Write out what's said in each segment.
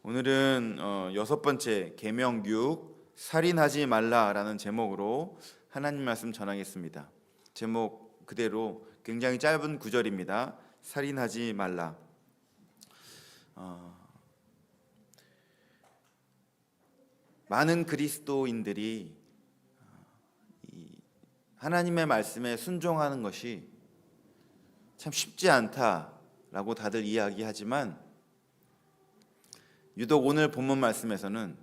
오늘은 여섯 번째 계명 6 살인하지 말라라는 제목으로 하나님 말씀 전하겠습니다. 제목 그대로 굉장히 짧은 구절입니다. 살인하지 말라. 많은 그리스도인들이 하나님의 말씀에 순종하는 것이 참 쉽지 않다라고 다들 이야기하지만 유독 오늘 본문 말씀에서는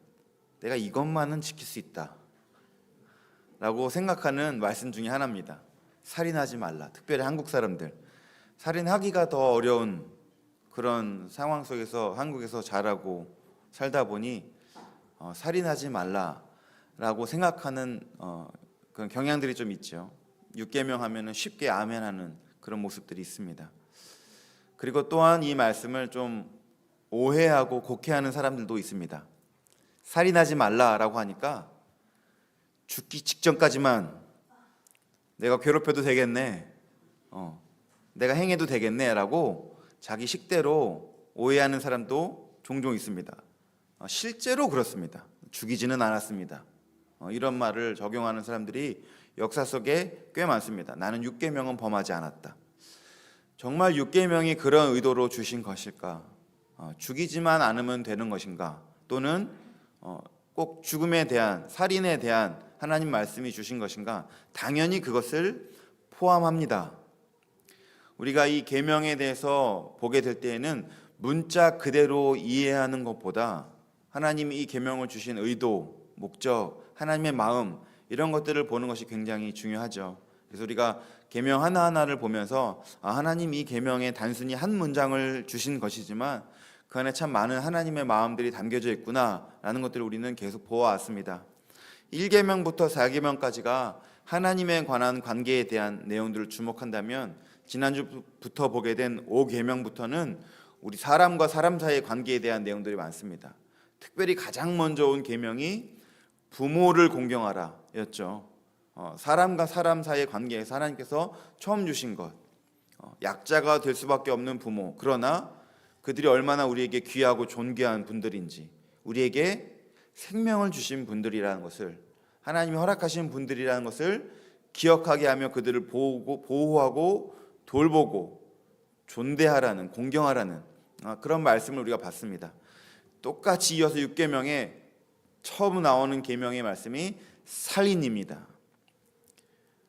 내가 이것만은 지킬 수 있다 라고 생각하는 말씀 중에 하나입니다. 살인하지 말라. 특별히 한국 사람들, 살인하기가 더 어려운 그런 상황 속에서 한국에서 자라고 살다 보니 살인하지 말라라고 생각하는 그런 경향들이 좀 있죠. 6계명 하면은 쉽게 아멘하는 그런 모습들이 있습니다. 그리고 또한 이 말씀을 좀 오해하고 곡해하는 사람들도 있습니다. 살인하지 말라라고 하니까 죽기 직전까지만 내가 괴롭혀도 되겠네, 내가 행해도 되겠네라고 자기 식대로 오해하는 사람도 종종 있습니다. 실제로 그렇습니다. 죽이지는 않았습니다. 이런 말을 적용하는 사람들이 역사 속에 꽤 많습니다. 나는 6계명은 범하지 않았다. 정말 6계명이 그런 의도로 주신 것일까? 죽이지만 않으면 되는 것인가? 또는 꼭 죽음에 대한, 살인에 대한 하나님 말씀이 주신 것인가? 당연히 그것을 포함합니다. 우리가 이 계명에 대해서 보게 될 때에는 문자 그대로 이해하는 것보다 하나님이 이 계명을 주신 의도, 목적, 하나님의 마음, 이런 것들을 보는 것이 굉장히 중요하죠. 그래서 우리가 계명 하나하나를 보면서 하나님 이 계명에 단순히 한 문장을 주신 것이지만 그 안에 참 많은 하나님의 마음들이 담겨져 있구나라는 것들을 우리는 계속 보아왔습니다. 1계명부터 4계명까지가 하나님에 관한 관계에 대한 내용들을 주목한다면 지난주부터 보게 된 5계명부터는 우리 사람과 사람 사이의 관계에 대한 내용들이 많습니다. 특별히 가장 먼저 온 계명이 부모를 공경하라 였죠. 사람과 사람 사이의 관계에서 하나님께서 처음 주신 것, 약자가 될 수밖에 없는 부모, 그러나 그들이 얼마나 우리에게 귀하고 존귀한 분들인지, 우리에게 생명을 주신 분들이라는 것을, 하나님이 허락하신 분들이라는 것을 기억하게 하며 그들을 보호하고 돌보고 존대하라는, 공경하라는 그런 말씀을 우리가 봤습니다. 똑같이 이어서 6계명에 처음 나오는 계명의 말씀이 살인입니다.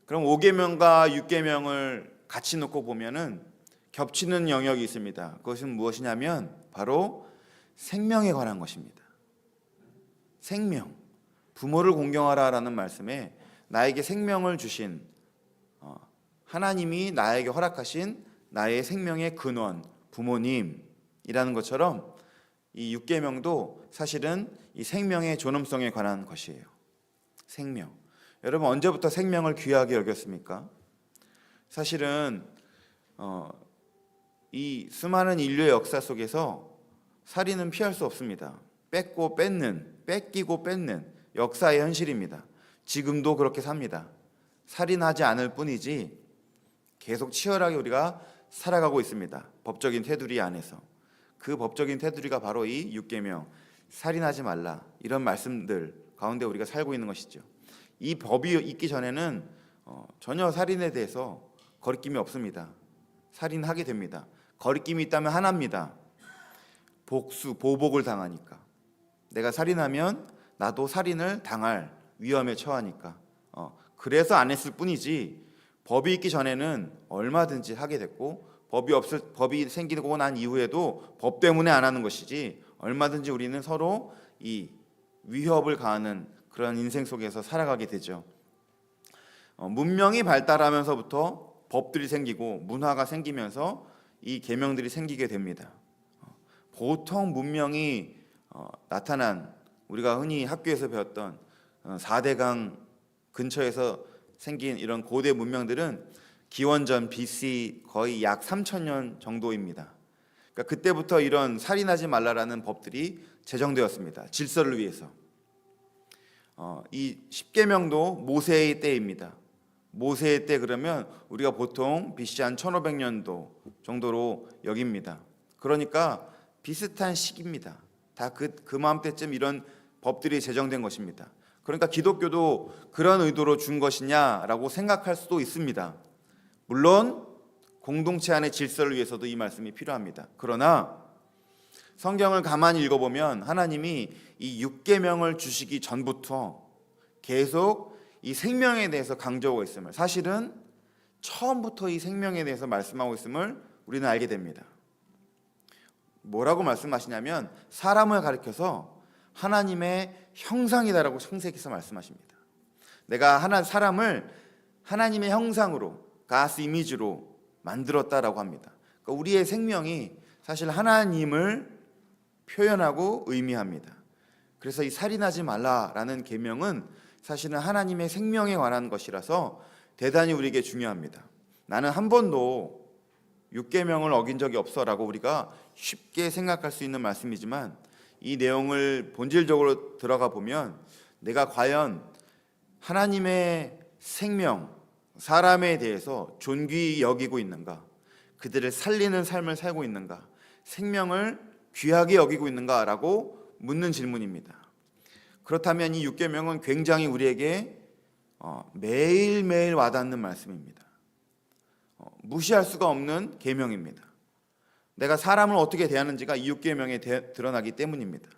그럼 5계명과 6계명을 같이 놓고 보면은 겹치는 영역이 있습니다. 그것은 무엇이냐면 바로 생명에 관한 것입니다. 생명, 부모를 공경하라라는 말씀에 나에게 생명을 주신 하나님이 나에게 허락하신 나의 생명의 근원, 부모님이라는 것처럼 이 6계명도 사실은 이 생명의 존엄성에 관한 것이에요. 생명. 여러분 언제부터 생명을 귀하게 여겼습니까? 사실은 이 수많은 인류의 역사 속에서 살인은 피할 수 없습니다. 뺏기고 뺏는 역사의 현실입니다. 지금도 그렇게 삽니다. 살인하지 않을 뿐이지 계속 치열하게 우리가 살아가고 있습니다. 법적인 테두리 안에서. 그 법적인 테두리가 바로 이 6계명, 살인하지 말라, 이런 말씀들 가운데 우리가 살고 있는 것이죠. 이 법이 있기 전에는 전혀 살인에 대해서 거리낌이 없습니다. 살인하게 됩니다. 거리낌이 있다면 하나입니다. 보복을 당하니까. 내가 살인하면 나도 살인을 당할 위험에 처하니까. 그래서 안 했을 뿐이지 법이 있기 전에는 얼마든지 하게 됐고, 법이 생기고 난 이후에도 법 때문에 안 하는 것이지 얼마든지 우리는 서로 이 위협을 가하는 그런 인생 속에서 살아가게 되죠. 문명이 발달하면서부터 법들이 생기고 문화가 생기면서 이 계명들이 생기게 됩니다. 보통 문명이 나타난, 우리가 흔히 학교에서 배웠던 4대강 근처에서 생긴 이런 고대 문명들은 기원전 BC 거의 약 3,000년 정도입니다. 그러니까 그때부터 이런 살인하지 말라라는 법들이 제정되었습니다. 질서를 위해서. 이 10계명도 모세의 때입니다. 모세의 때 그러면 우리가 보통 BC 한 1500년도 정도로 여깁니다. 그러니까 비슷한 시기입니다. 다 그 마음때쯤 이런 법들이 제정된 것입니다. 그러니까 기독교도 그런 의도로 준 것이냐라고 생각할 수도 있습니다. 물론 공동체 안의 질서를 위해서도 이 말씀이 필요합니다. 그러나 성경을 가만히 읽어보면 하나님이 이 6계명을 주시기 전부터 계속 이 생명에 대해서 강조하고 있음을, 사실은 처음부터 이 생명에 대해서 말씀하고 있음을 우리는 알게 됩니다. 뭐라고 말씀하시냐면 사람을 가리켜서 하나님의 형상이다라고 창세기에서 말씀하십니다. 내가 사람을 하나님의 형상으로, God's 이미지로 만들었다라고 합니다. 그러니까 우리의 생명이 사실 하나님을 표현하고 의미합니다. 그래서 이 살인하지 말라라는 계명은 사실은 하나님의 생명에 관한 것이라서 대단히 우리에게 중요합니다. 나는 한 번도 6계명을 어긴 적이 없어라고 우리가 쉽게 생각할 수 있는 말씀이지만 이 내용을 본질적으로 들어가 보면 내가 과연 하나님의 생명, 사람에 대해서 존귀히 여기고 있는가, 그들을 살리는 삶을 살고 있는가, 생명을 귀하게 여기고 있는가라고 묻는 질문입니다. 그렇다면 이 6계명은 굉장히 우리에게 매일매일 와닿는 말씀입니다. 무시할 수가 없는 계명입니다. 내가 사람을 어떻게 대하는지가 이 6계명에 드러나기 때문입니다.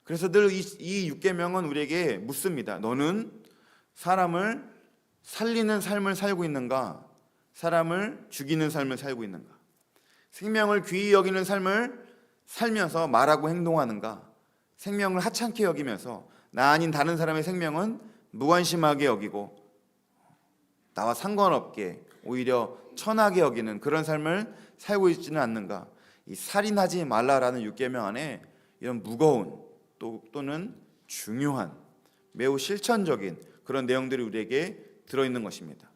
그래서 늘 이 6계명은 우리에게 묻습니다. 너는 사람을 살리는 삶을 살고 있는가? 사람을 죽이는 삶을 살고 있는가? 생명을 귀히 여기는 삶을 살면서 말하고 행동하는가? 생명을 하찮게 여기면서 나 아닌 다른 사람의 생명은 무관심하게 여기고 나와 상관없게 오히려 천하게 여기는 그런 삶을 살고 있지는 않는가? 이 살인하지 말라라는 6계명 안에 이런 무거운 또는 중요한 매우 실천적인 그런 내용들이 우리에게 들어있는 것입니다.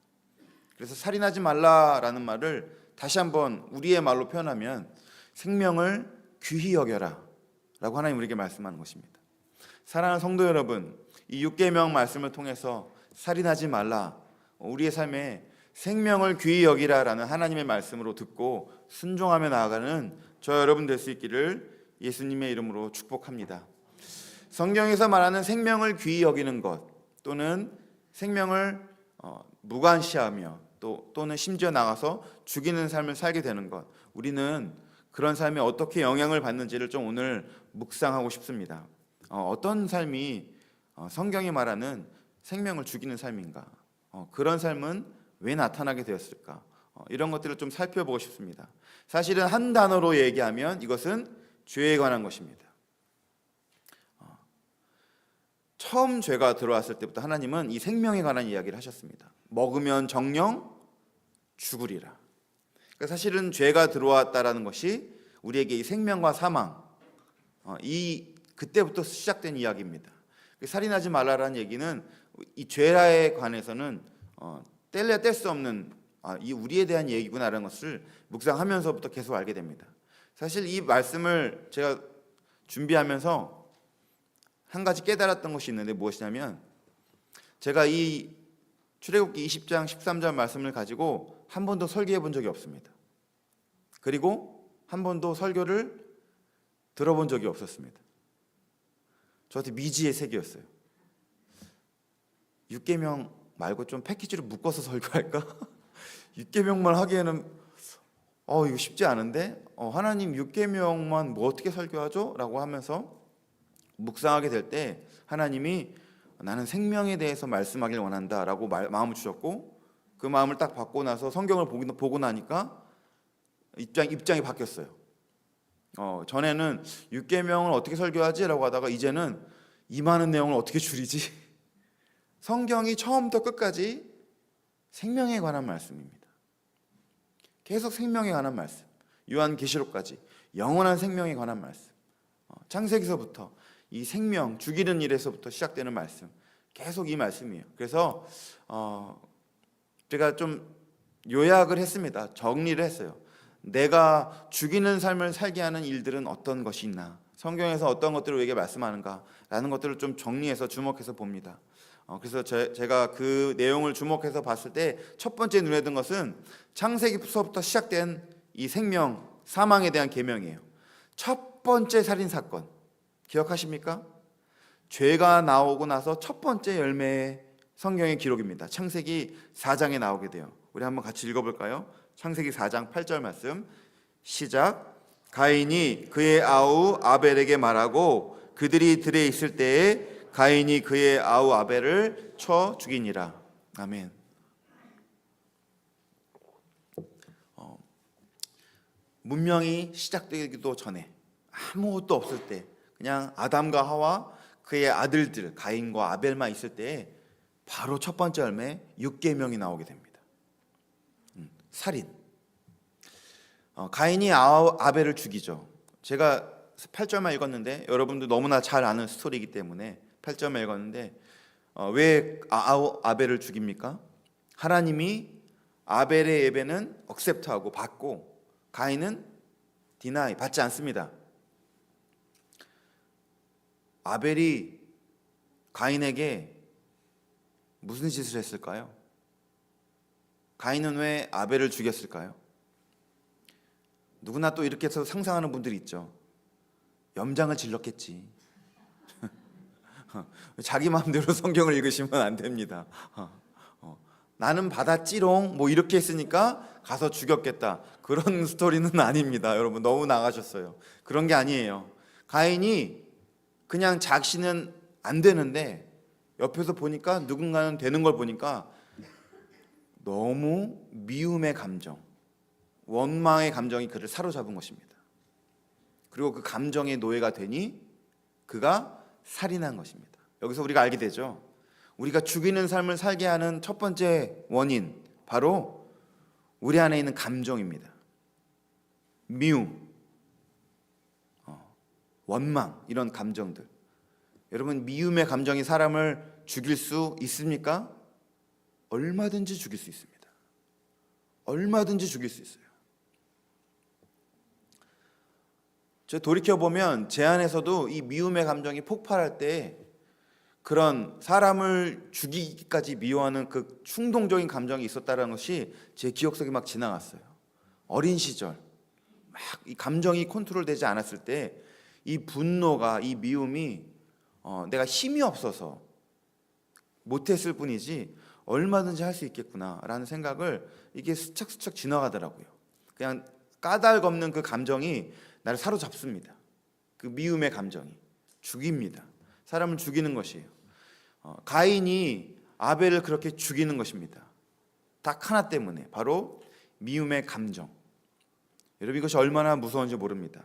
그래서 살인하지 말라라는 말을 다시 한번 우리의 말로 표현하면 생명을 귀히 여겨라 라고 하나님 우리에게 말씀하는 것입니다. 사랑하는 성도 여러분, 이 6계명 말씀을 통해서 살인하지 말라, 우리의 삶에 생명을 귀히 여기라라는 하나님의 말씀으로 듣고 순종하며 나아가는 저 여러분 될 수 있기를 예수님의 이름으로 축복합니다. 성경에서 말하는 생명을 귀히 여기는 것 또는 생명을 무관시하며 또는 심지어 나가서 죽이는 삶을 살게 되는 것, 우리는 그런 삶에 어떻게 영향을 받는지를 좀 오늘 묵상하고 싶습니다. 어떤 삶이 성경이 말하는 생명을 죽이는 삶인가? 그런 삶은 왜 나타나게 되었을까? 이런 것들을 좀 살펴보고 싶습니다. 사실은 한 단어로 얘기하면 이것은 죄에 관한 것입니다. 처음 죄가 들어왔을 때부터 하나님은 이 생명에 관한 이야기를 하셨습니다. 먹으면 정령 죽으리라. 그러니까 사실은 죄가 들어왔다라는 것이 우리에게 이 생명과 사망, 그때부터 시작된 이야기입니다. 살인하지 말라라는 얘기는 이 죄에 관해서는 뗄래야 뗄 수 없는 이 우리에 대한 얘기구나라는 것을 묵상하면서부터 계속 알게 됩니다. 사실 이 말씀을 제가 준비하면서 한 가지 깨달았던 것이 있는데 무엇이냐면, 제가 이 출애굽기 20장 13절 말씀을 가지고 한 번도 설교해 본 적이 없습니다. 그리고 한 번도 설교를 들어본 적이 없었습니다. 저한테 미지의 세계였어요. 6계명 말고 좀 패키지로 묶어서 설교할까? 6계명만 하기에는 이거 쉽지 않은데 하나님 6계명만 뭐 어떻게 설교하죠? 라고 하면서 묵상하게 될 때 하나님이 나는 생명에 대해서 말씀하길 원한다 라고 마음을 주셨고, 그 마음을 딱 받고 나서 성경을 보고 나니까 입장이 바뀌었어요. 전에는 6계명을 어떻게 설교하지? 라고 하다가 이제는 이 많은 내용을 어떻게 줄이지? 성경이 처음부터 끝까지 생명에 관한 말씀입니다. 계속 생명에 관한 말씀, 요한계시록까지 영원한 생명에 관한 말씀, 창세기서부터 이 생명, 죽이는 일에서부터 시작되는 말씀, 계속 이 말씀이에요. 그래서 제가 좀 요약을 했습니다. 정리를 했어요. 내가 죽이는 삶을 살게 하는 일들은 어떤 것이 있나, 성경에서 어떤 것들을 우리에게 말씀하는가 라는 것들을 좀 정리해서 주목해서 봅니다. 그래서 제가 그 내용을 주목해서 봤을 때 첫 번째 눈에 든 것은 창세기부터 시작된 이 생명, 사망에 대한 계명이에요. 첫 번째 살인 사건, 기억하십니까? 죄가 나오고 나서 첫 번째 열매의 성경의 기록입니다. 창세기 4장에 나오게 돼요. 우리 한번 같이 읽어볼까요? 창세기 4장 8절 말씀 시작. 가인이 그의 아우 아벨에게 말하고 그들이 들에 있을 때에 가인이 그의 아우 아벨을 쳐 죽이니라. 아멘. 문명이 시작되기도 전에 아무것도 없을 때 그냥 아담과 하와 그의 아들들 가인과 아벨만 있을 때에 바로 첫 번째 열매 6계명이 나오게 됩니다. 살인. 가인이 아벨을 죽이죠. 제가 8절만 읽었는데 여러분도 너무나 잘 아는 스토리이기 때문에 8절만 읽었는데 왜 아벨을 죽입니까? 하나님이 아벨의 예배는 억셉트하고 받고 가인은 디나이 받지 않습니다. 아벨이 가인에게 무슨 짓을 했을까요? 가인은 왜 아벨을 죽였을까요? 누구나 또 이렇게 해서 상상하는 분들이 있죠. 염장을 질렀겠지. 자기 마음대로 성경을 읽으시면 안 됩니다. 나는 받았지롱 뭐 이렇게 했으니까 가서 죽였겠다. 그런 스토리는 아닙니다. 여러분 너무 나가셨어요. 그런 게 아니에요. 가인이 그냥 자신은 안 되는데 옆에서 보니까 누군가는 되는 걸 보니까 너무 미움의 감정, 원망의 감정이 그를 사로잡은 것입니다. 그리고 그 감정의 노예가 되니 그가 살인한 것입니다. 여기서 우리가 알게 되죠. 우리가 죽이는 삶을 살게 하는 첫 번째 원인 바로 우리 안에 있는 감정입니다. 미움, 원망 이런 감정들. 여러분 미움의 감정이 사람을 죽일 수 있습니까? 얼마든지 죽일 수 있습니다. 얼마든지 죽일 수 있어요. 저 돌이켜보면 제 안에서도 이 미움의 감정이 폭발할 때 그런 사람을 죽이기까지 미워하는 그 충동적인 감정이 있었다는 것이 제 기억 속에 막 지나갔어요. 어린 시절 막 이 감정이 컨트롤되지 않았을 때 이 분노가 이 미움이 내가 힘이 없어서 못했을 뿐이지 얼마든지 할 수 있겠구나라는 생각을 이게 스쳐스쳐 지나가더라고요. 그냥 까닭없는 그 감정이 나를 사로잡습니다. 그 미움의 감정이 죽입니다. 사람을 죽이는 것이에요. 가인이 아벨을 그렇게 죽이는 것입니다. 딱 하나 때문에 바로 미움의 감정. 여러분 이것이 얼마나 무서운지 모릅니다.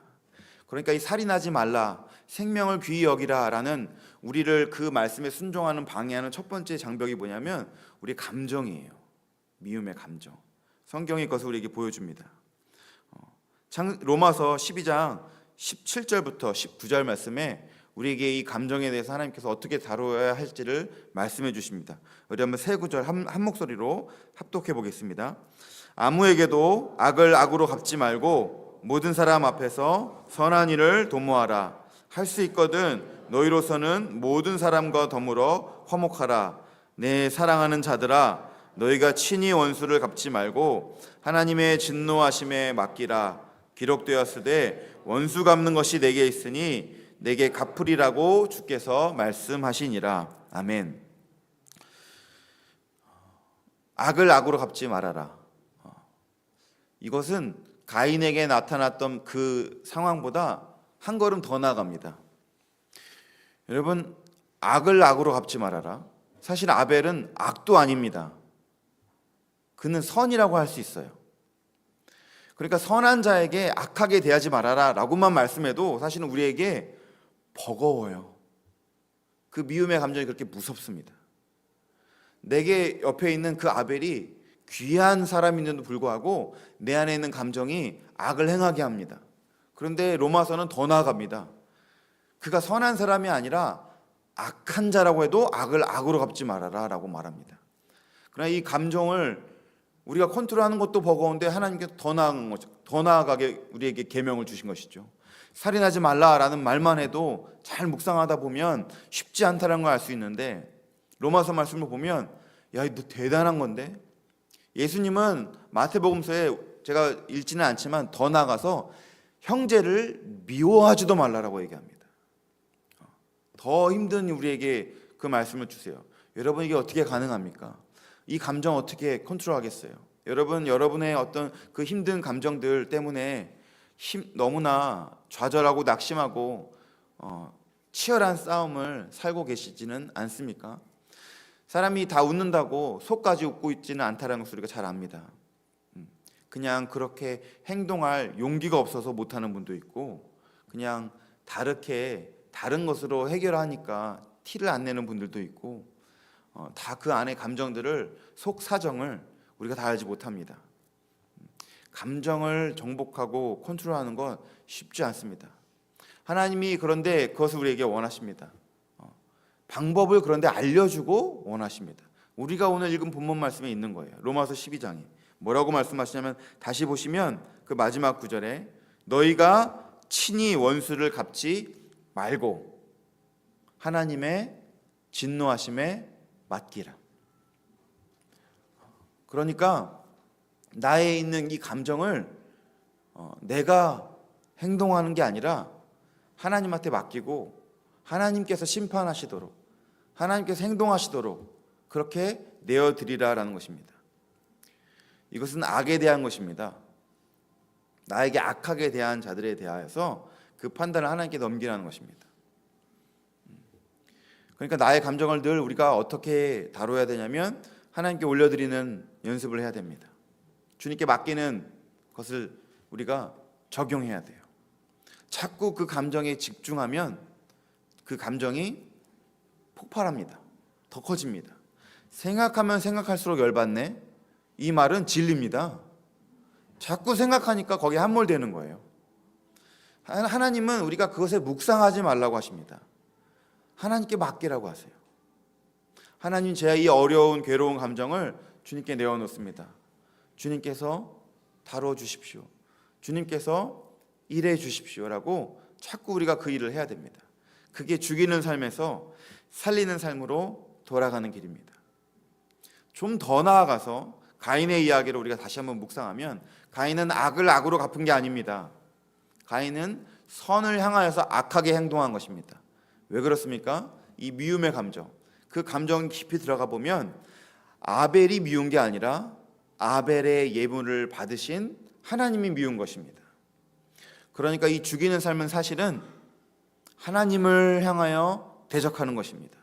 그러니까 이 살인하지 말라, 생명을 귀히 여기라라는 우리를 그 말씀에 순종하는 방해하는 첫 번째 장벽이 뭐냐면 우리 감정이에요. 미움의 감정. 성경이 그것을 우리에게 보여줍니다. 로마서 12장 17절부터 19절 말씀에 우리에게 이 감정에 대해서 하나님께서 어떻게 다뤄야 할지를 말씀해 주십니다. 우리 한번 세 구절 한 목소리로 합독해 보겠습니다. 아무에게도 악을 악으로 갚지 말고 모든 사람 앞에서 선한 일을 도모하라. 할 수 있거든 너희로서는 모든 사람과 더불어 화목하라. 내 사랑하는 자들아 너희가 친히 원수를 갚지 말고 하나님의 진노하심에 맡기라. 기록되었으되 원수 갚는 것이 내게 있으니 내게 갚으리라고 주께서 말씀하시니라. 아멘. 악을 악으로 갚지 말아라. 이것은 가인에게 나타났던 그 상황보다 한 걸음 더 나아갑니다. 여러분 악을 악으로 갚지 말아라. 사실 아벨은 악도 아닙니다. 그는 선이라고 할 수 있어요. 그러니까 선한 자에게 악하게 대하지 말아라 라고만 말씀해도 사실은 우리에게 버거워요. 그 미움의 감정이 그렇게 무섭습니다. 내게 옆에 있는 그 아벨이 귀한 사람인데도 불구하고 내 안에 있는 감정이 악을 행하게 합니다. 그런데 로마서는 더 나아갑니다. 그가 선한 사람이 아니라 악한 자라고 해도 악을 악으로 갚지 말아라 라고 말합니다. 그러나 이 감정을 우리가 컨트롤하는 것도 버거운데 하나님께서 더 나아가게 우리에게 계명을 주신 것이죠. 살인하지 말라라는 말만 해도 잘 묵상하다 보면 쉽지 않다는 걸 알 수 있는데 로마서 말씀을 보면 야, 너 대단한 건데 예수님은 마태복음서에 제가 읽지는 않지만 더 나아가서 형제를 미워하지도 말라라고 얘기합니다. 더 힘든 우리에게 그 말씀을 주세요. 여러분, 이게 어떻게 가능합니까? 이 감정 어떻게 컨트롤하겠어요? 여러분, 여러분의 어떤 그 힘든 감정들 때문에 너무나 좌절하고 낙심하고 치열한 싸움을 살고 계시지는 않습니까? 사람이 다 웃는다고 속까지 웃고 있지는 않다는 것을 우리가 잘 압니다. 그냥 그렇게 행동할 용기가 없어서 못하는 분도 있고, 그냥 다른 것으로 해결하니까 티를 안 내는 분들도 있고, 다 그 안에 감정들을, 속 사정을 우리가 다 알지 못합니다. 감정을 정복하고 컨트롤하는 건 쉽지 않습니다. 하나님이 그런데 그것을 우리에게 원하십니다. 방법을 그런데 알려주고 원하십니다. 우리가 오늘 읽은 본문 말씀에 있는 거예요. 로마서 12장에 뭐라고 말씀하시냐면, 다시 보시면 그 마지막 구절에 너희가 친히 원수를 갚지 말고 하나님의 진노하심에 맡기라. 그러니까 나에 있는 이 감정을 내가 행동하는 게 아니라 하나님한테 맡기고 하나님께서 심판하시도록, 하나님께서 행동하시도록 그렇게 내어드리라라는 것입니다. 이것은 악에 대한 것입니다. 나에게 악하게 대한 자들에 대하여서 그 판단을 하나님께 넘기라는 것입니다. 그러니까 나의 감정을 늘 우리가 어떻게 다뤄야 되냐면 하나님께 올려드리는 연습을 해야 됩니다. 주님께 맡기는 것을 우리가 적용해야 돼요. 자꾸 그 감정에 집중하면 그 감정이 폭발합니다. 더 커집니다. 생각하면 생각할수록 열받네. 이 말은 진리입니다. 자꾸 생각하니까 거기에 함몰되는 거예요. 하나님은 우리가 그것에 묵상하지 말라고 하십니다. 하나님께 맡기라고 하세요. 하나님, 제 이 어려운 괴로운 감정을 주님께 내어놓습니다. 주님께서 다뤄주십시오. 주님께서 일해 주십시오라고 자꾸 우리가 그 일을 해야 됩니다. 그게 죽이는 삶에서 살리는 삶으로 돌아가는 길입니다. 좀 더 나아가서 가인의 이야기를 우리가 다시 한번 묵상하면, 가인은 악을 악으로 갚은 게 아닙니다. 가인은 선을 향하여서 악하게 행동한 것입니다. 왜 그렇습니까? 이 미움의 감정, 그 감정 깊이 들어가 보면 아벨이 미운 게 아니라 아벨의 예물을 받으신 하나님이 미운 것입니다. 그러니까 이 죽이는 삶은 사실은 하나님을 향하여 대적하는 것입니다.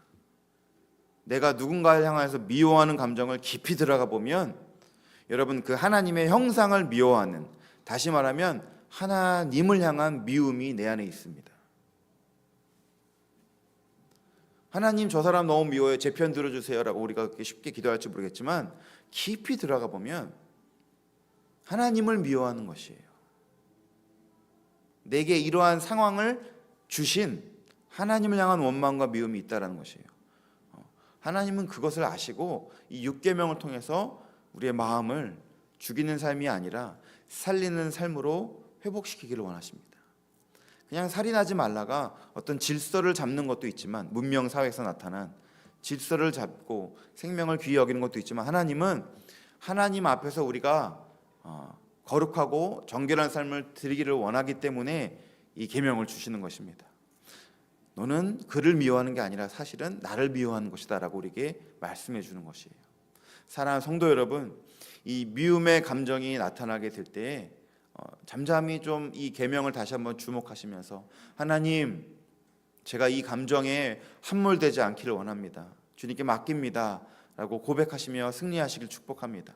내가 누군가를 향해서 미워하는 감정을 깊이 들어가 보면 여러분, 그 하나님의 형상을 미워하는, 다시 말하면 하나님을 향한 미움이 내 안에 있습니다. 하나님, 저 사람 너무 미워요, 제 편 들어주세요 라고 우리가 그렇게 쉽게 기도할지 모르겠지만, 깊이 들어가 보면 하나님을 미워하는 것이에요. 내게 이러한 상황을 주신 하나님을 향한 원망과 미움이 있다는 것이에요. 하나님은 그것을 아시고 이 6계명을 통해서 우리의 마음을 죽이는 삶이 아니라 살리는 삶으로 회복시키기를 원하십니다. 그냥 살인하지 말라가 어떤 질서를 잡는 것도 있지만, 문명 사회에서 나타난 질서를 잡고 생명을 귀히 여기는 것도 있지만, 하나님은 하나님 앞에서 우리가 거룩하고 정결한 삶을 드리기를 원하기 때문에 이 계명을 주시는 것입니다. 너는 그를 미워하는 게 아니라 사실은 나를 미워하는 것이다 라고 우리에게 말씀해 주는 것이에요. 사랑하는 성도 여러분, 이 미움의 감정이 나타나게 될 때에 잠잠히 좀 이 계명을 다시 한번 주목하시면서, 하나님, 제가 이 감정에 함몰되지 않기를 원합니다. 주님께 맡깁니다 라고 고백하시며 승리하시길 축복합니다.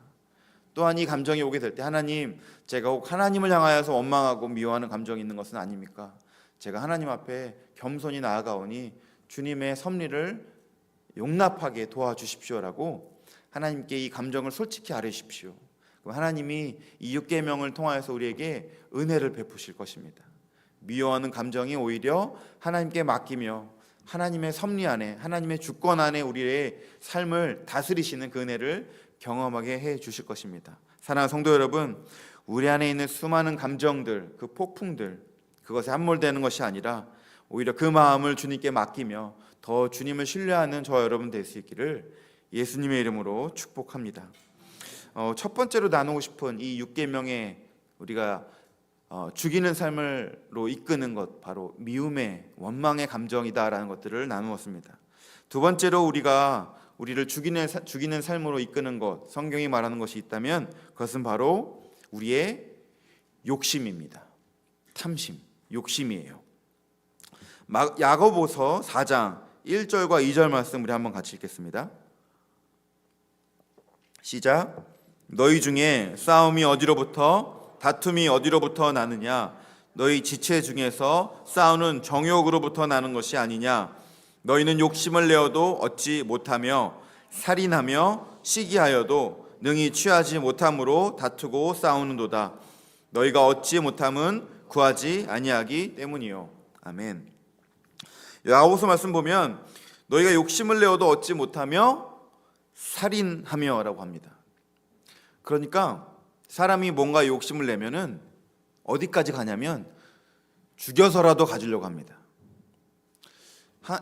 또한 이 감정이 오게 될 때, 하나님, 제가 혹 하나님을 향하여서 원망하고 미워하는 감정이 있는 것은 아닙니까? 제가 하나님 앞에 겸손히 나아가오니 주님의 섭리를 용납하게 도와주십시오라고 하나님께 이 감정을 솔직히 아뢰십시오. 그럼 하나님이 이 6계명을 통하여서 우리에게 은혜를 베푸실 것입니다. 미워하는 감정이 오히려 하나님께 맡기며 하나님의 섭리 안에, 하나님의 주권 안에 우리의 삶을 다스리시는 그 은혜를 경험하게 해 주실 것입니다. 사랑하는 성도 여러분, 우리 안에 있는 수많은 감정들, 그 폭풍들, 그것에 함몰되는 것이 아니라 오히려 그 마음을 주님께 맡기며 더 주님을 신뢰하는 저와 여러분 될 수 있기를 예수님의 이름으로 축복합니다. 첫 번째로 나누고 싶은 이 6계명의 우리가 죽이는 삶으로 이끄는 것, 바로 미움의 원망의 감정이다라는 것들을 나누었습니다. 두 번째로 우리를 죽이는 삶으로 이끄는 것, 성경이 말하는 것이 있다면 그것은 바로 우리의 욕심입니다. 탐심, 욕심이에요. 야고보서 4장 1절과 2절 말씀 우리 한번 같이 읽겠습니다. 시작. 너희 중에 싸움이 어디로부터 다툼이 어디로부터 나느냐? 너희 지체 중에서 싸우는 정욕으로부터 나는 것이 아니냐? 너희는 욕심을 내어도 얻지 못하며 살인하며 시기하여도 능히 취하지 못함으로 다투고 싸우는도다. 너희가 얻지 못함은 구하지 아니하기 때문이요. 아멘. 야고보서 말씀 보면 너희가 욕심을 내어도 얻지 못하며 살인하며라고 합니다. 그러니까 사람이 뭔가 욕심을 내면은 어디까지 가냐면 죽여서라도 가지려고 합니다.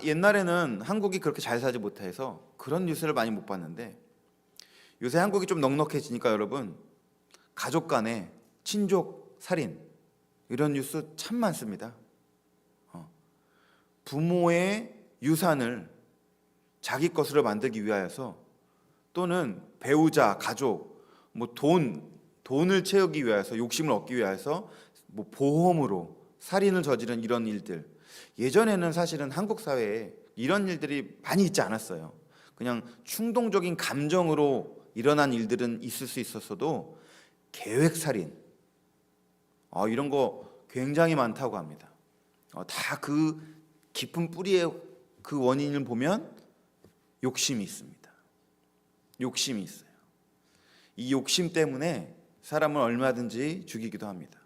옛날에는 한국이 그렇게 잘 살지 못해서 그런 뉴스를 많이 못 봤는데 요새 한국이 좀 넉넉해지니까 여러분 가족 간에 친족 살인 이런 뉴스 참 많습니다. 부모의 유산을 자기 것으로 만들기 위하여서 또는 배우자, 가족, 돈을 채우기 위해서 욕심을 얻기 위해서 보험으로 살인을 저지른 이런 일들. 예전에는 사실은 한국 사회에 이런 일들이 많이 있지 않았어요. 그냥 충동적인 감정으로 일어난 일들은 있을 수 있었어도 계획살인 이런 거 굉장히 많다고 합니다. 다 그 깊은 뿌리의 그 원인을 보면 욕심이 있습니다. 욕심이 있어요. 이 욕심 때문에 사람을 얼마든지 죽이기도 합니다.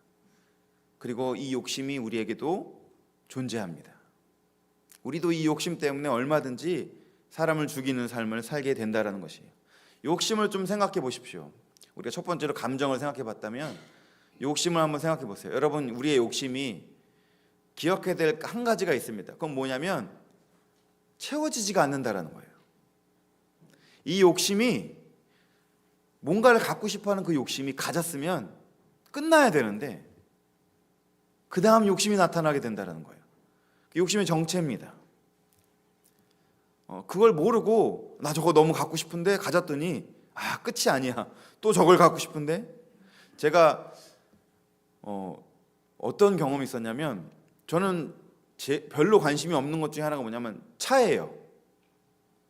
그리고 이 욕심이 우리에게도 존재합니다. 우리도 이 욕심 때문에 얼마든지 사람을 죽이는 삶을 살게 된다는 것이에요. 욕심을 좀 생각해 보십시오. 우리가 첫 번째로 감정을 생각해 봤다면 욕심을 한번 생각해 보세요. 여러분, 우리의 욕심이 기억해야 될 한 가지가 있습니다. 그건 뭐냐면 채워지지가 않는다라는 거예요. 이 욕심이 뭔가를 갖고 싶어하는 그 욕심이 가졌으면 끝나야 되는데 그 다음 욕심이 나타나게 된다는 거예요. 그 욕심의 정체입니다. 그걸 모르고 나 저거 너무 갖고 싶은데 가졌더니 끝이 아니야. 또 저걸 갖고 싶은데. 제가 어떤 경험이 있었냐면 저는 별로 관심이 없는 것 중에 하나가 뭐냐면 차예요.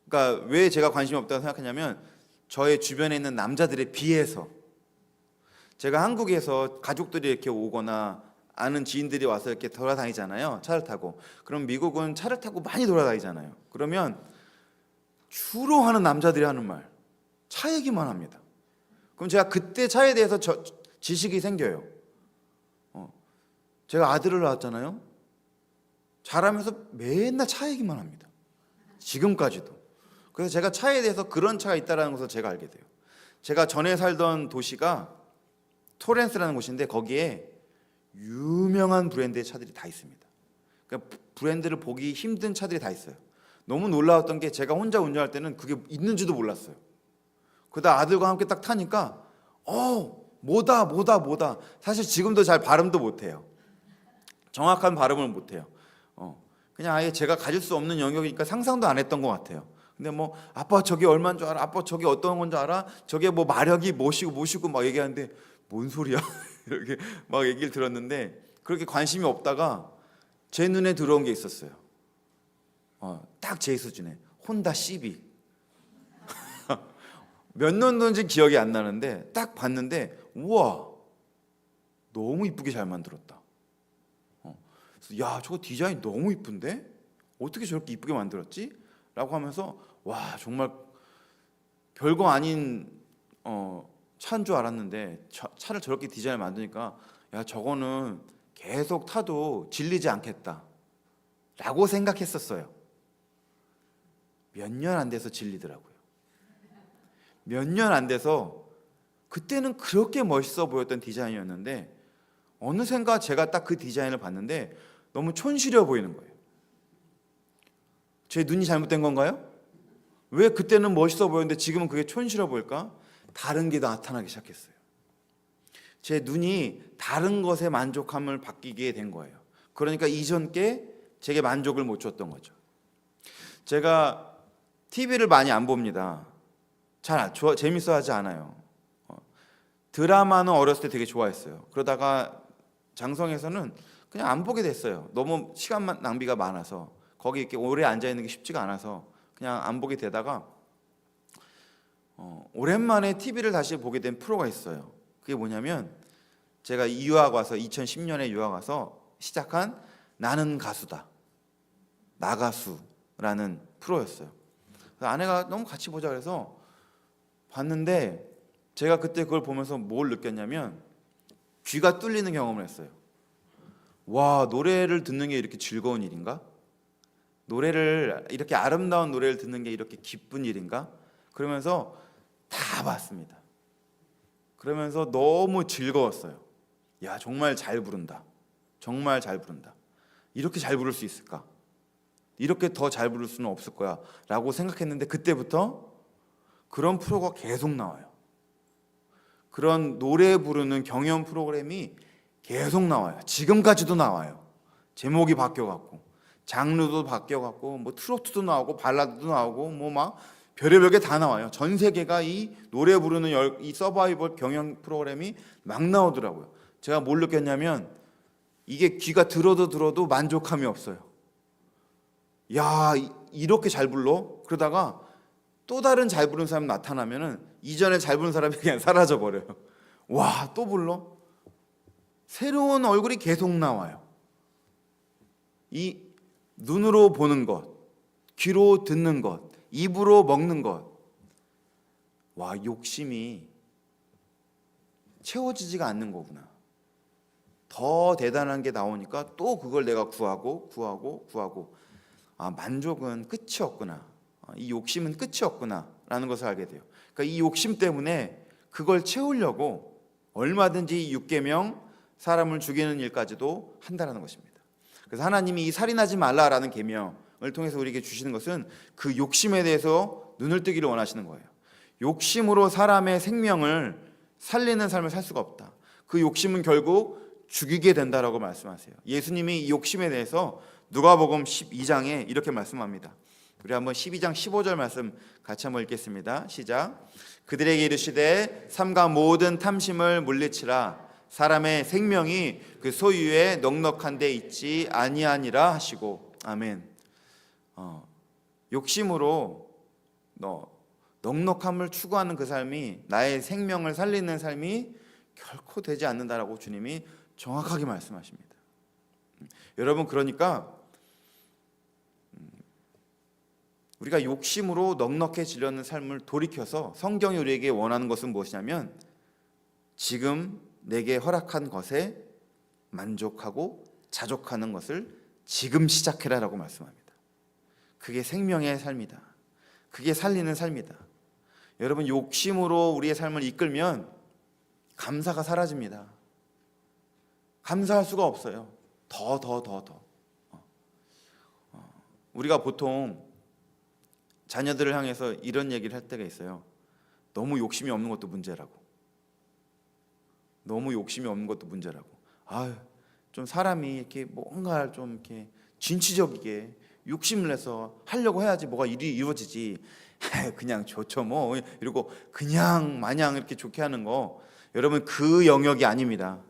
그러니까 왜 제가 관심이 없다고 생각하냐면 저의 주변에 있는 남자들에 비해서 제가 한국에서 가족들이 이렇게 오거나 아는 지인들이 와서 이렇게 돌아다니잖아요. 차를 타고. 그럼 미국은 차를 타고 많이 돌아다니잖아요. 그러면 주로 하는 남자들이 하는 말, 차 얘기만 합니다. 그럼 제가 그때 차에 대해서 지식이 생겨요. 제가 아들을 낳았잖아요. 자라면서 맨날 차 얘기만 합니다. 지금까지도. 그래서 제가 차에 대해서 그런 차가 있다는 것을 제가 알게 돼요. 제가 전에 살던 도시가 토렌스라는 곳인데 거기에 유명한 브랜드의 차들이 다 있습니다. 그러니까 브랜드를 보기 힘든 차들이 다 있어요. 너무 놀라웠던 게 제가 혼자 운전할 때는 그게 있는지도 몰랐어요. 그러다 아들과 함께 딱 타니까 뭐다. 사실 지금도 잘 발음도 못해요. 정확한 발음을 못해요. 그냥 아예 제가 가질 수 없는 영역이니까 상상도 안 했던 것 같아요. 근데 아빠 저게 얼마인 줄 알아? 아빠 저게 어떤 건 줄 알아? 저게 마력이 뭐시고 막 얘기하는데 뭔 소리야? 이렇게 막 얘기를 들었는데 그렇게 관심이 없다가 제 눈에 들어온 게 있었어요. 딱 제 수준에 혼다 CB. 몇 년도인지 기억이 안 나는데 딱 봤는데 우와 너무 이쁘게 잘 만들었다. 야, 저거 디자인 너무 이쁜데? 어떻게 저렇게 이쁘게 만들었지? 라고 하면서 와, 정말 별거 아닌 차인 줄 알았는데 차를 저렇게 디자인을 만드니까 야, 저거는 계속 타도 질리지 않겠다 라고 생각했었어요. 몇 년 안 돼서 질리더라고요. 몇 년 안 돼서 그때는 그렇게 멋있어 보였던 디자인이었는데 어느샌가 제가 딱 그 디자인을 봤는데 너무 촌스러워 보이는 거예요. 제 눈이 잘못된 건가요? 왜 그때는 멋있어 보였는데 지금은 그게 촌스러워 보일까? 다른 게 나타나기 시작했어요. 제 눈이 다른 것에 만족함을 바뀌게 된 거예요. 그러니까 이전 게 제게 만족을 못 줬던 거죠. 제가 TV를 많이 안 봅니다. 재밌어 하지 않아요. 드라마는 어렸을 때 되게 좋아했어요. 그러다가 장성에서는 그냥 안 보게 됐어요. 너무 시간 낭비가 많아서 거기 이렇게 오래 앉아 있는 게 쉽지가 않아서 그냥 안 보게 되다가 오랜만에 TV를 다시 보게 된 프로가 있어요. 그게 뭐냐면 제가 유학 와서 2010년에 유학 와서 시작한 나는 가수다, 나가수라는 프로였어요. 아내가 너무 같이 보자 그래서 봤는데 제가 그때 그걸 보면서 뭘 느꼈냐면 귀가 뚫리는 경험을 했어요. 와, 노래를 듣는 게 이렇게 즐거운 일인가? 이렇게 아름다운 노래를 듣는 게 이렇게 기쁜 일인가? 그러면서 다 봤습니다. 그러면서 너무 즐거웠어요. 야, 정말 잘 부른다. 정말 잘 부른다. 이렇게 잘 부를 수 있을까? 이렇게 더 잘 부를 수는 없을 거야 라고 생각했는데 그때부터 그런 프로가 계속 나와요. 그런 노래 부르는 경연 프로그램이 계속 나와요. 지금까지도 나와요. 제목이 바뀌어갖고 장르도 바뀌어갖고 뭐 트로트도 나오고 발라드도 나오고 뭐 막 별의별 게 다 나와요. 전 세계가 이 노래 부르는 이 서바이벌 경연 프로그램이 막 나오더라고요. 제가 뭘 느꼈냐면 이게 귀가 들어도 만족함이 없어요. 야, 이렇게 잘 불러? 그러다가 또 다른 잘 부르는 사람 나타나면은 이전에 잘 부르는 사람이 그냥 사라져 버려요. 와, 또 불러? 새로운 얼굴이 계속 나와요. 이 눈으로 보는 것, 귀로 듣는 것, 입으로 먹는 것. 와, 욕심이 채워지지가 않는 거구나. 더 대단한 게 나오니까 또 그걸 내가 구하고 아, 만족은 끝이 없구나. 이 욕심은 끝이 없구나 라는 것을 알게 돼요. 그러니까 이 욕심 때문에 그걸 채우려고 얼마든지 육계명 사람을 죽이는 일까지도 한다는 것입니다. 그래서 하나님이 이 살인하지 말라라는 계명을 통해서 우리에게 주시는 것은 그 욕심에 대해서 눈을 뜨기를 원하시는 거예요. 욕심으로 사람의 생명을 살리는 삶을 살 수가 없다. 그 욕심은 결국 죽이게 된다라고 말씀하세요. 예수님이 이 욕심에 대해서 누가복음 12장에 이렇게 말씀합니다. 우리 한번 12장 15절 말씀 같이 한번 읽겠습니다. 시작. 그들에게 이르시되 삼가 모든 탐심을 물리치라. 사람의 생명이 그 소유에 넉넉한 데 있지 아니하니라 하시고. 아멘. 욕심으로 넉넉함을 추구하는 그 삶이 나의 생명을 살리는 삶이 결코 되지 않는다라고 주님이 정확하게 말씀하십니다. 여러분, 그러니까 우리가 욕심으로 넉넉해지려는 삶을 돌이켜서 성경이 우리에게 원하는 것은 무엇이냐면 지금 내게 허락한 것에 만족하고 자족하는 것을 지금 시작해라라고 말씀합니다. 그게 생명의 삶이다. 그게 살리는 삶이다. 여러분, 욕심으로 우리의 삶을 이끌면 감사가 사라집니다. 감사할 수가 없어요. 더. 우리가 보통 자녀들을 향해서 이런 얘기를 할 때가 있어요. 너무 욕심이 없는 것도 문제라고. 너무 욕심이 없는 것도 문제라고. 좀 사람이 이렇게 뭔가 좀 이렇게 진취적이게 욕심을 내서 하려고 해야지 뭐가 일이 이루어지지. 그냥 좋죠 뭐 이러고 그냥 마냥 이렇게 좋게 하는 거, 여러분, 그 영역이 아닙니다.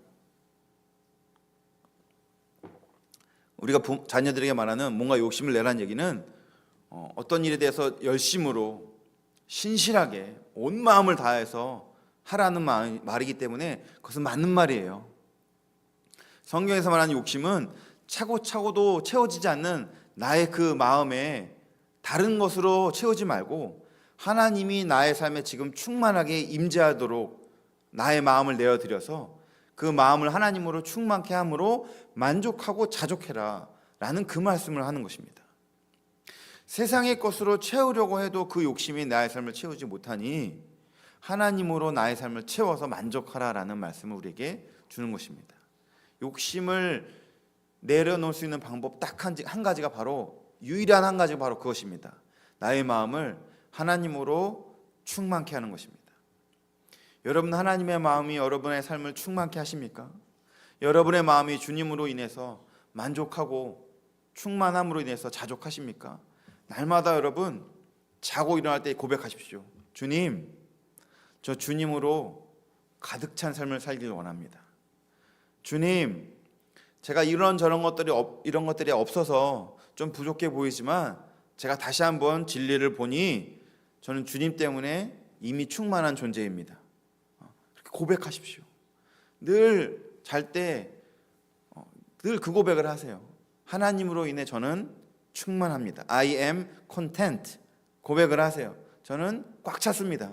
우리가 자녀들에게 말하는 뭔가 욕심을 내라는 얘기는 어떤 일에 대해서 열심으로 신실하게 온 마음을 다해서 하라는 말이기 때문에 그것은 맞는 말이에요. 성경에서 말하는 욕심은 차고도 채워지지 않는 나의 그 마음에 다른 것으로 채우지 말고 하나님이 나의 삶에 지금 충만하게 임재하도록 나의 마음을 내어드려서 그 마음을 하나님으로 충만케 함으로 만족하고 자족해라 라는 그 말씀을 하는 것입니다. 세상의 것으로 채우려고 해도 그 욕심이 나의 삶을 채우지 못하니 하나님으로 나의 삶을 채워서 만족하라라는 말씀을 우리에게 주는 것입니다. 욕심을 내려놓을 수 있는 방법 딱 한 가지가 바로, 유일한 한 가지가 바로 그것입니다. 나의 마음을 하나님으로 충만케 하는 것입니다. 여러분 하나님의 마음이 여러분의 삶을 충만케 하십니까? 여러분의 마음이 주님으로 인해서 만족하고 충만함으로 인해서 자족하십니까? 날마다 여러분 자고 일어날 때 고백하십시오. 주님, 저 주님으로 가득 찬 삶을 살기를 원합니다. 주님, 제가 이런 것들이 없어서 좀 부족해 보이지만 제가 다시 한번 진리를 보니 저는 주님 때문에 이미 충만한 존재입니다. 그렇게 고백하십시오. 늘 잘 때 늘 그 고백을 하세요. 하나님으로 인해 저는 충만합니다. I am content. 고백을 하세요. 저는 꽉 찼습니다.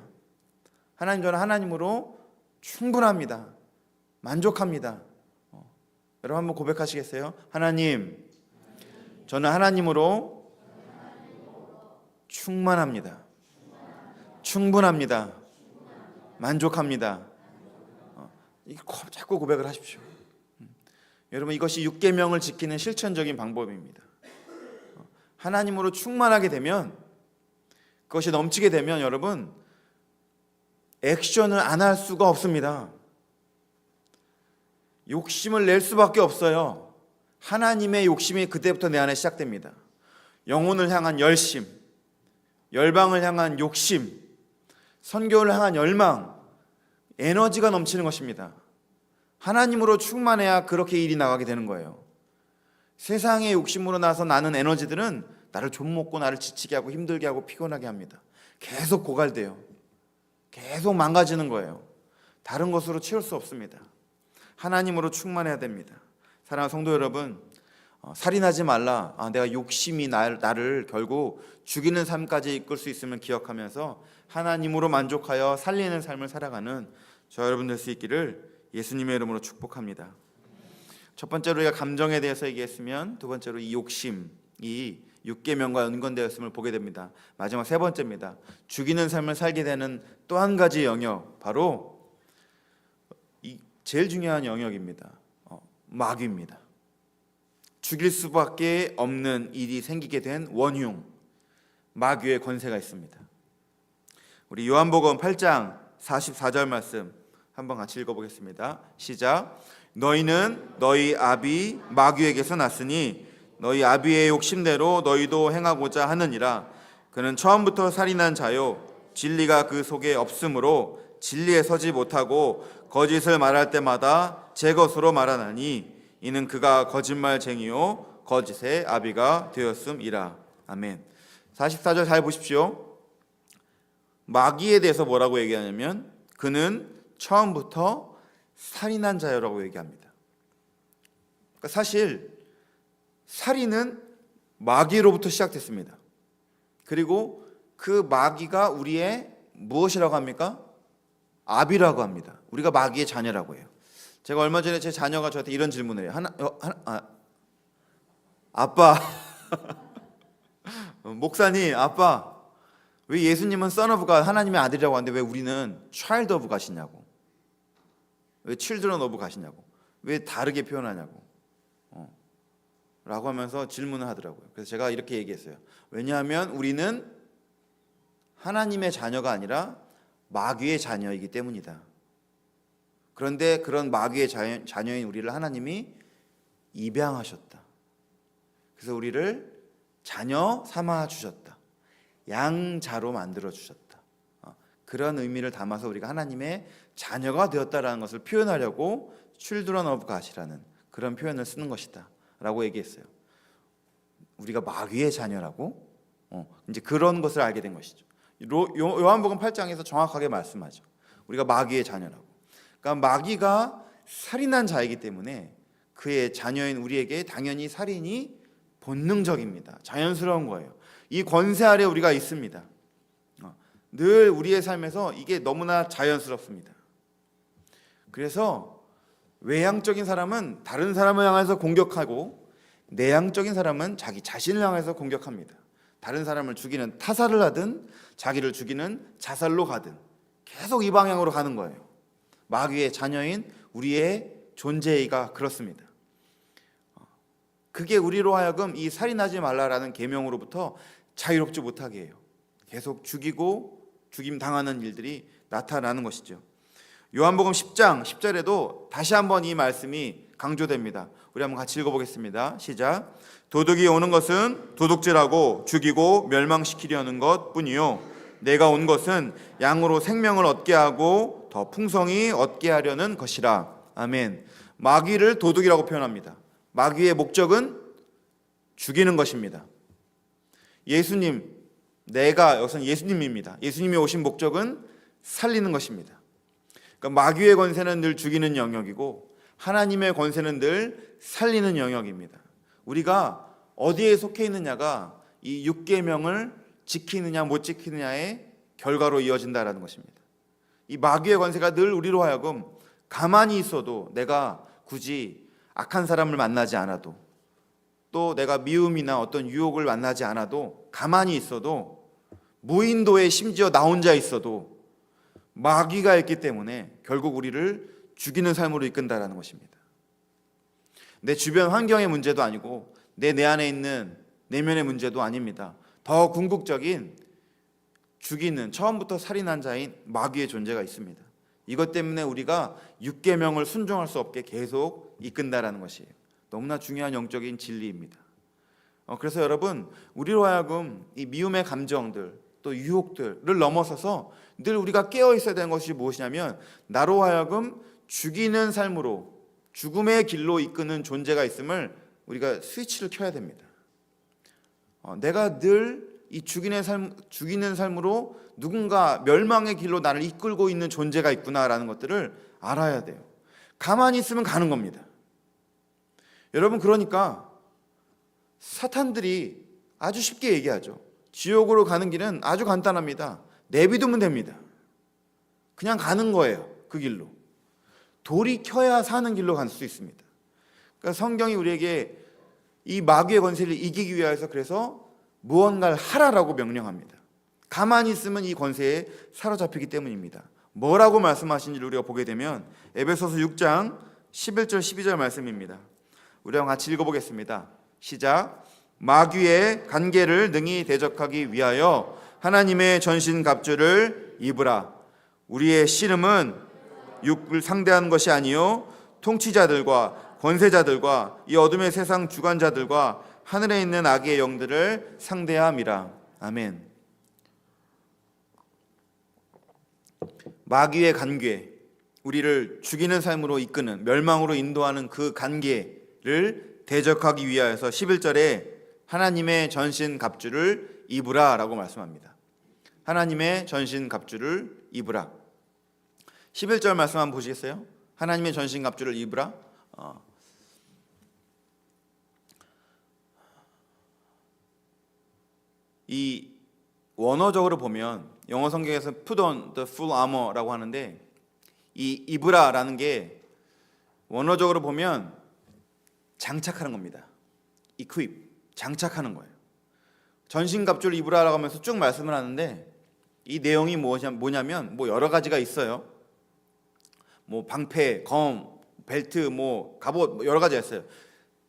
하나님, 저는 하나님으로 충분합니다. 만족합니다. 여러분 한번 고백하시겠어요? 하나님, 저는 하나님으로 충만합니다. 충분합니다. 만족합니다. 자꾸 고백을 하십시오. 여러분, 이것이 6계명을 지키는 실천적인 방법입니다. 하나님으로 충만하게 되면, 그것이 넘치게 되면 여러분 액션을 안 할 수가 없습니다. 욕심을 낼 수밖에 없어요. 하나님의 욕심이 그때부터 내 안에 시작됩니다. 영혼을 향한 열심, 열방을 향한 욕심, 선교를 향한 열망, 에너지가 넘치는 것입니다. 하나님으로 충만해야 그렇게 일이 나가게 되는 거예요. 세상의 욕심으로 나서 나는 에너지들은 나를 좀먹고 나를 지치게 하고 힘들게 하고 피곤하게 합니다. 계속 고갈돼요. 계속 망가지는 거예요. 다른 것으로 채울 수 없습니다. 하나님으로 충만해야 됩니다. 사랑하는 성도 여러분, 살인하지 말라. 내가 욕심이 나를 결국 죽이는 삶까지 이끌 수 있음을 기억하면서 하나님으로 만족하여 살리는 삶을 살아가는 저 여러분 될 수 있기를 예수님의 이름으로 축복합니다. 첫 번째로 우리가 감정에 대해서 얘기했으면, 두 번째로 이 욕심, 이 6계명과 연관되었음을 보게 됩니다. 마지막 세 번째입니다. 죽이는 삶을 살게 되는 또 한 가지 영역, 바로 이 제일 중요한 영역입니다. 마귀입니다. 죽일 수밖에 없는 일이 생기게 된 원흉, 마귀의 권세가 있습니다. 우리 요한복음 8장 44절 말씀 한번 같이 읽어보겠습니다. 시작. 너희는 너희 아비 마귀에게서 났으니 너희 아비의 욕심대로 너희도 행하고자 하느니라. 그는 처음부터 살인한 자요 진리가 그 속에 없으므로 진리에 서지 못하고 거짓을 말할 때마다 제 것으로 말하나니 이는 그가 거짓말쟁이요 거짓의 아비가 되었음이라. 아멘. 44절 잘 보십시오. 마귀에 대해서 뭐라고 얘기하냐면 그는 처음부터 살인한 자요라고 얘기합니다. 그러니까 사실 살인은 마귀로부터 시작됐습니다. 그리고 그 마귀가 우리의 무엇이라고 합니까? 아비라고 합니다. 우리가 마귀의 자녀라고 해요. 제가 얼마 전에 제 자녀가 저한테 이런 질문을 해요. 아빠 목사님, 아빠 왜 예수님은 son of God, 하나님의 아들이라고 하는데 왜 우리는 child of God이냐고, 왜 children of God이냐고, 왜 다르게 표현하냐고 라고 하면서 질문을 하더라고요. 그래서 제가 이렇게 얘기했어요. 왜냐하면 우리는 하나님의 자녀가 아니라 마귀의 자녀이기 때문이다. 그런데 그런 마귀의 자녀인 우리를 하나님이 입양하셨다. 그래서 우리를 자녀 삼아 주셨다. 양자로 만들어 주셨다. 그런 의미를 담아서 우리가 하나님의 자녀가 되었다라는 것을 표현하려고 children of God이라는 그런 표현을 쓰는 것이다 라고 얘기했어요. 우리가 마귀의 자녀라고? 이제 그런 것을 알게 된 것이죠. 요한복음 8장에서 정확하게 말씀하죠. 우리가 마귀의 자녀라고. 그러니까 마귀가 살인한 자이기 때문에 그의 자녀인 우리에게 당연히 살인이 본능적입니다. 자연스러운 거예요. 이 권세 아래 우리가 있습니다. 늘 우리의 삶에서 이게 너무나 자연스럽습니다. 그래서 외향적인 사람은 다른 사람을 향해서 공격하고 내향적인 사람은 자기 자신을 향해서 공격합니다. 다른 사람을 죽이는 타살을 하든 자기를 죽이는 자살로 가든 계속 이 방향으로 가는 거예요. 마귀의 자녀인 우리의 존재가 그렇습니다. 그게 우리로 하여금 이 살인하지 말라라는 계명으로부터 자유롭지 못하게 해요. 계속 죽이고 죽임 당하는 일들이 나타나는 것이죠. 요한복음 10장 10절에도 다시 한번 이 말씀이 강조됩니다. 우리 한번 같이 읽어보겠습니다. 시작. 도둑이 오는 것은 도둑질하고 죽이고 멸망시키려는 것뿐이요 내가 온 것은 양으로 생명을 얻게 하고 더 풍성히 얻게 하려는 것이라. 아멘. 마귀를 도둑이라고 표현합니다. 마귀의 목적은 죽이는 것입니다. 예수님, 여기서는 예수님입니다. 예수님이 오신 목적은 살리는 것입니다. 그러니까 마귀의 권세는 늘 죽이는 영역이고 하나님의 권세는 늘 살리는 영역입니다. 우리가 어디에 속해 있느냐가 이 6계명을 지키느냐 못 지키느냐의 결과로 이어진다라는 것입니다. 이 마귀의 권세가 늘 우리로 하여금 가만히 있어도, 내가 굳이 악한 사람을 만나지 않아도, 또 내가 미움이나 어떤 유혹을 만나지 않아도, 가만히 있어도, 무인도에 심지어 나 혼자 있어도 마귀가 있기 때문에 결국 우리를 죽이는 삶으로 이끈다라는 것입니다. 내 주변 환경의 문제도 아니고 내 안에 있는 내면의 문제도 아닙니다. 더 궁극적인 죽이는, 처음부터 살인한 자인 마귀의 존재가 있습니다. 이것 때문에 우리가 6계명을 순종할 수 없게 계속 이끈다라는 것이에요. 너무나 중요한 영적인 진리입니다. 그래서 여러분, 우리로 하여금 이 미움의 감정들, 또 유혹들을 넘어서서 늘 우리가 깨어 있어야 되는 것이 무엇이냐면, 나로 하여금 죽이는 삶으로, 죽음의 길로 이끄는 존재가 있음을 우리가 스위치를 켜야 됩니다. 내가 늘 이 죽이는 삶으로 누군가 멸망의 길로 나를 이끌고 있는 존재가 있구나라는 것들을 알아야 돼요. 가만히 있으면 가는 겁니다. 여러분, 그러니까 사탄들이 아주 쉽게 얘기하죠. 지옥으로 가는 길은 아주 간단합니다. 내비두면 됩니다. 그냥 가는 거예요. 그 길로. 돌이켜야 사는 길로 갈 수 있습니다. 그러니까 성경이 우리에게 이 마귀의 권세를 이기기 위해서 그래서 무언가를 하라라고 명령합니다. 가만히 있으면 이 권세에 사로잡히기 때문입니다. 뭐라고 말씀하신지를 우리가 보게 되면 에베소서 6장 11절 12절 말씀입니다. 우리랑 같이 읽어보겠습니다. 시작. 마귀의 간계를 능히 대적하기 위하여 하나님의 전신갑주를 입으라. 우리의 씨름은 육을 상대하는 것이 아니요 통치자들과 권세자들과 이 어둠의 세상 주관자들과 하늘에 있는 악의 영들을 상대함이라. 아멘. 마귀의 간계, 우리를 죽이는 삶으로 이끄는, 멸망으로 인도하는 그 간계를 대적하기 위하여서 11절에 하나님의 전신갑주를 입으라 라고 말씀합니다. 하나님의 전신갑주를 입으라. 11절 말씀 한번 보시겠어요? 하나님의 전신갑주를 입으라. 이 원어적으로 보면 영어 성경에서 put on the full armor라고 하는데, 이 입으라라는 게 원어적으로 보면 장착하는 겁니다. equip, 장착하는 거예요. 전신갑주를 입으라라고 하면서 쭉 말씀을 하는데, 이 내용이 뭐냐면 여러 가지가 있어요. 방패, 검, 벨트, 갑옷, 여러 가지가 있어요.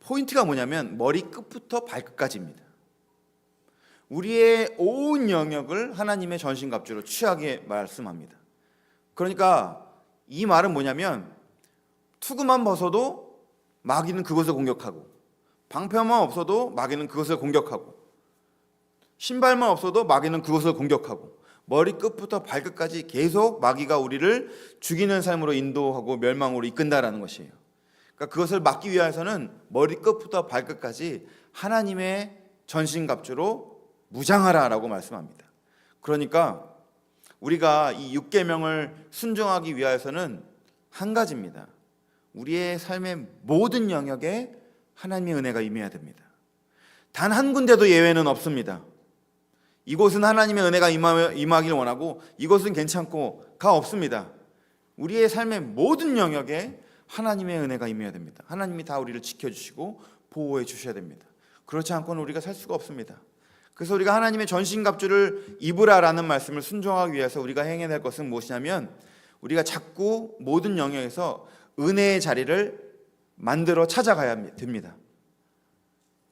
포인트가 뭐냐면 머리 끝부터 발끝까지입니다. 우리의 온 영역을 하나님의 전신갑주로 취하게 말씀합니다. 그러니까 이 말은 뭐냐면, 투구만 벗어도 마귀는 그것을 공격하고, 방패만 없어도 마귀는 그것을 공격하고, 신발만 없어도 마귀는 그것을 공격하고, 머리 끝부터 발끝까지 계속 마귀가 우리를 죽이는 삶으로 인도하고 멸망으로 이끈다라는 것이에요. 그러니까 그것을 막기 위해서는 머리 끝부터 발끝까지 하나님의 전신갑주로 무장하라라고 말씀합니다. 그러니까 우리가 이 6계명을 순종하기 위해서는 한 가지입니다. 우리의 삶의 모든 영역에 하나님의 은혜가 임해야 됩니다. 단 한 군데도 예외는 없습니다. 이곳은 하나님의 은혜가 임하길 원하고 이곳은 괜찮고가 없습니다. 우리의 삶의 모든 영역에 하나님의 은혜가 임해야 됩니다. 하나님이 다 우리를 지켜주시고 보호해 주셔야 됩니다. 그렇지 않고는 우리가 살 수가 없습니다. 그래서 우리가 하나님의 전신갑주를 입으라라는 말씀을 순종하기 위해서 우리가 행해야 될 것은 무엇이냐면, 우리가 자꾸 모든 영역에서 은혜의 자리를 만들어 찾아가야 됩니다.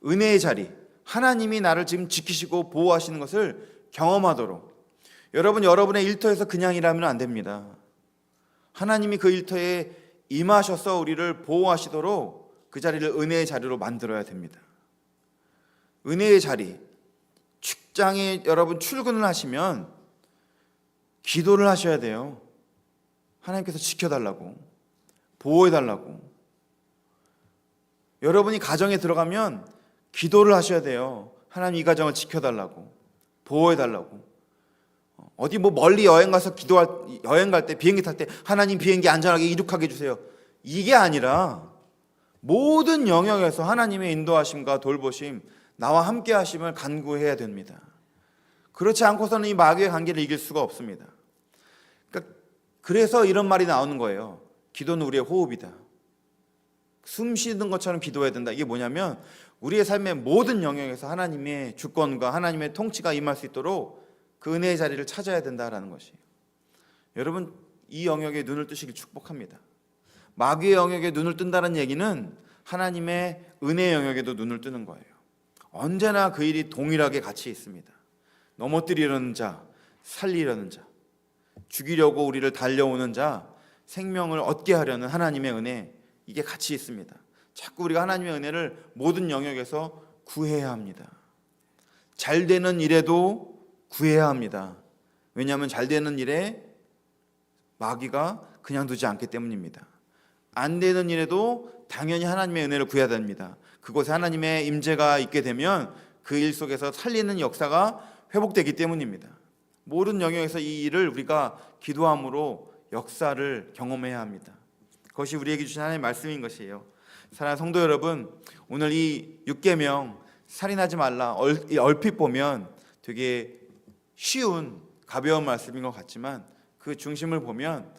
은혜의 자리, 하나님이 나를 지금 지키시고 보호하시는 것을 경험하도록. 여러분, 여러분의 일터에서 그냥 일하면 안 됩니다. 하나님이 그 일터에 임하셔서 우리를 보호하시도록 그 자리를 은혜의 자리로 만들어야 됩니다. 은혜의 자리, 직장에 여러분 출근을 하시면 기도를 하셔야 돼요. 하나님께서 지켜달라고, 보호해달라고. 여러분이 가정에 들어가면 기도를 하셔야 돼요. 하나님 이 가정을 지켜달라고, 보호해달라고. 어디 뭐 멀리 여행 가서 여행 갈 때, 비행기 탈 때 하나님 비행기 안전하게 이륙하게 해주세요. 이게 아니라 모든 영역에서 하나님의 인도하심과 돌보심, 나와 함께 하심을 간구해야 됩니다. 그렇지 않고서는 이 마귀의 관계를 이길 수가 없습니다. 그래서 이런 말이 나오는 거예요. 기도는 우리의 호흡이다. 숨 쉬는 것처럼 기도해야 된다. 이게 뭐냐면 우리의 삶의 모든 영역에서 하나님의 주권과 하나님의 통치가 임할 수 있도록 그 은혜의 자리를 찾아야 된다라는 것이에요. 여러분, 이 영역에 눈을 뜨시길 축복합니다. 마귀의 영역에 눈을 뜬다는 얘기는 하나님의 은혜의 영역에도 눈을 뜨는 거예요. 언제나 그 일이 동일하게 같이 있습니다. 넘어뜨리려는 자, 살리려는 자, 죽이려고 우리를 달려오는 자, 생명을 얻게 하려는 하나님의 은혜, 이게 같이 있습니다. 자꾸 우리가 하나님의 은혜를 모든 영역에서 구해야 합니다. 잘 되는 일에도 구해야 합니다. 왜냐하면 잘 되는 일에 마귀가 그냥 두지 않기 때문입니다. 안 되는 일에도 당연히 하나님의 은혜를 구해야 됩니다. 그곳에 하나님의 임재가 있게 되면 그 일 속에서 살리는 역사가 회복되기 때문입니다. 모든 영역에서 이 일을 우리가 기도함으로 역사를 경험해야 합니다. 그것이 우리에게 주신 하나님의 말씀인 것이에요. 사랑하는 성도 여러분, 오늘 이 6계명 살인하지 말라, 얼핏 보면 되게 쉬운 가벼운 말씀인 것 같지만 그 중심을 보면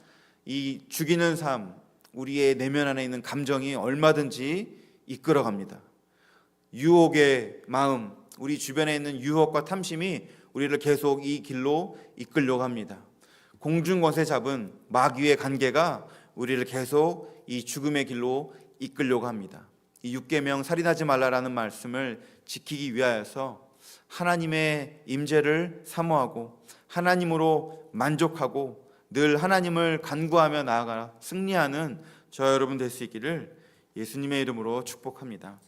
이 죽이는 삶, 우리의 내면 안에 있는 감정이 얼마든지 이끌어갑니다. 유혹의 마음, 우리 주변에 있는 유혹과 탐심이 우리를 계속 이 길로 이끌려고 합니다. 공중것에 잡은 마귀의 관계가 우리를 계속 이 죽음의 길로 이끌려고 합니다. 이 6계명 살인하지 말라라는 말씀을 지키기 위하여서 하나님의 임재를 사모하고 하나님으로 만족하고 늘 하나님을 간구하며 나아가 승리하는 저 여러분 될 수 있기를 예수님의 이름으로 축복합니다.